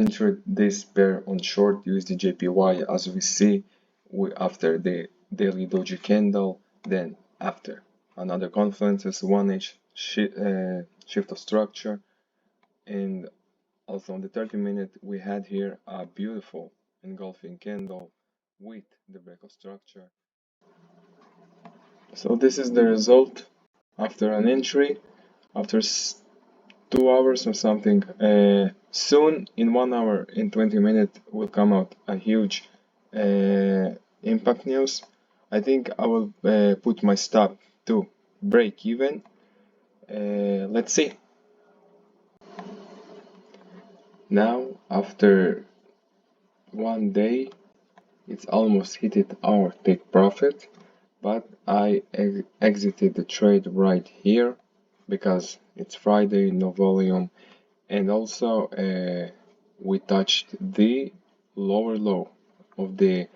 entered this pair on short USD/JPY, as we see after the daily doji candle, then after another confluences, 1H shift of structure, and also on the 30-minute we had here a beautiful engulfing candle with the breakout structure. So this is the result after an entry, after 2 hours or something. Soon, in 1 hour, in 20 minutes, will come out a huge impact news. I think I will put my stop to break even. Let's see. Now, after 1 day, it's almost hit our take profit, but I exited the trade right here because it's Friday, no volume, and also we touched the lower low of the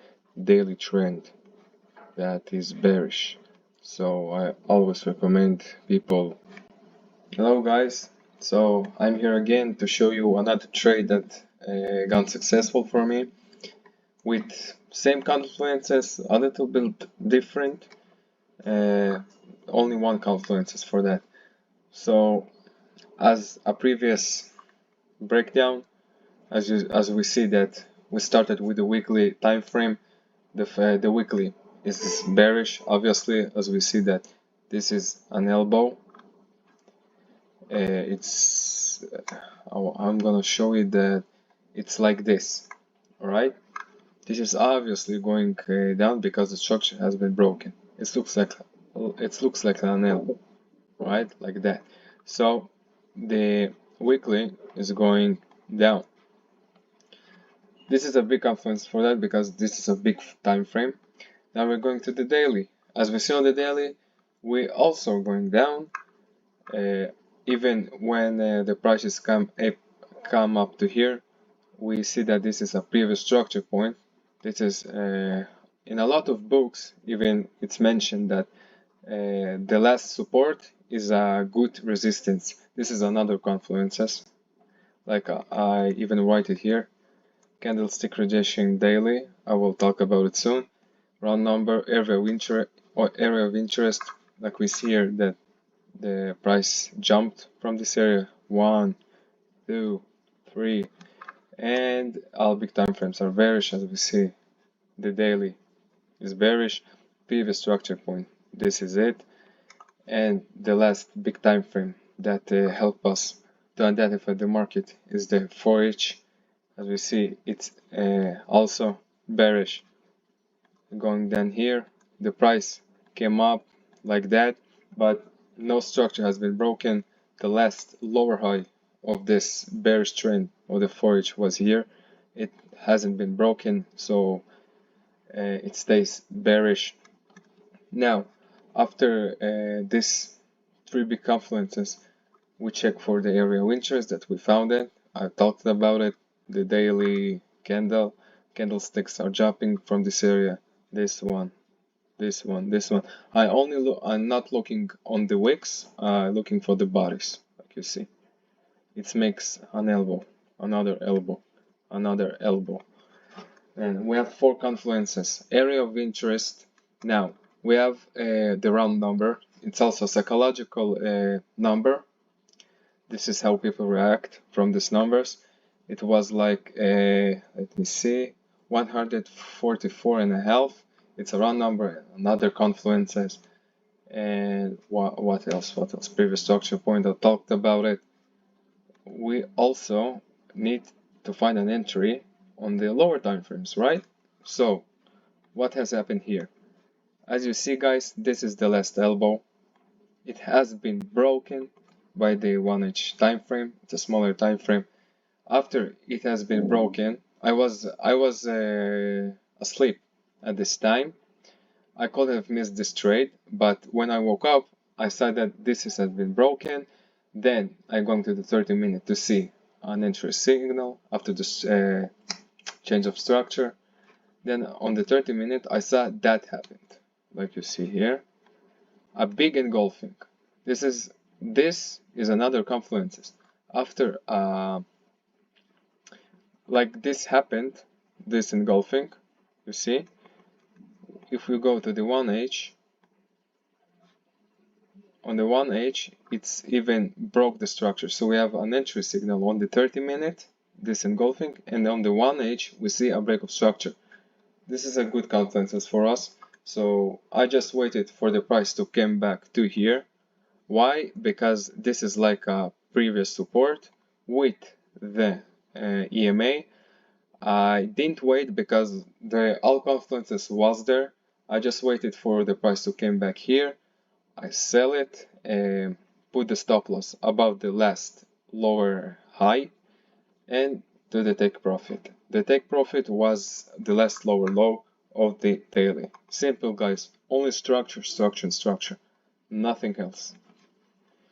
daily trend that is bearish. So I always recommend people. Hello guys, so I'm here again to show you another trade that got successful for me with same confluences, a little bit different, only one confluences for that. So as a previous breakdown, as we see that we started with the weekly time frame. The weekly is bearish, obviously, as we see that this is an elbow. I'm gonna show you that it's like this. All right, this is obviously going down because the structure has been broken. It looks like an elbow, right, like that. So the weekly is going down. This is a big influence for that because this is a big time frame. Now we're going to the daily. As we see on the daily, we also going down. Even when the prices come up to here, we see that this is a previous structure point. This is in a lot of books, even it's mentioned that the last support is a good resistance. This is another confluences. Like I even write it here. Candlestick rejection daily. I will talk about it soon. Round number, area of interest, like we see here that the price jumped from this area. 1, 2, 3, and all big time frames are bearish, as we see. The daily is bearish. Previous structure point, this is it. And the last big time frame that help us to identify the market is the 4H. As we see, it's also bearish. Going down here, the price came up like that, but no structure has been broken. The last lower high of this bearish trend of the 4H was here. It hasn't been broken, so it stays bearish. Now, after this 3 big confluences, we check for the area of interest that we found it. I talked about it. The daily candlesticks are jumping from this area. This one, this one, this one. I'm not looking on the wicks. Looking for the bodies, like you see. It makes an elbow, another elbow, another elbow, and we have 4 confluences. Area of interest. Now we have the round number. It's also a psychological number. This is how people react from these numbers. It was like, let me see, 144.5. It's a round number, another confluences. And what else? What else? Previous structure point, I talked about it. We also need to find an entry on the lower time frames, right? So, what has happened here? As you see, guys, this is the last elbow. It has been broken by the 1H time frame. It's a smaller time frame. After it has been broken, I was asleep at this time. I could have missed this trade, but when I woke up, I saw that this has been broken. Then I'm going to the 30-minute to see an entry signal after this change of structure. Then on the 30-minute, I saw that happened, like you see here, a big engulfing. This is another confluences. After like this happened, this engulfing, you see. If we go to the 1H, on the 1H, it's even broke the structure. So we have an entry signal on the 30-minute, this engulfing, and on the 1H, we see a break of structure. This is a good consensus for us. So I just waited for the price to come back to here. Why? Because this is like a previous support with the EMA. I didn't wait because the all confluences was there. I just waited for the price to come back here. I sell it and put the stop loss above the last lower high and do the take profit. The take profit was the last lower low of the daily. Simple guys, only structure, structure, and structure, nothing else.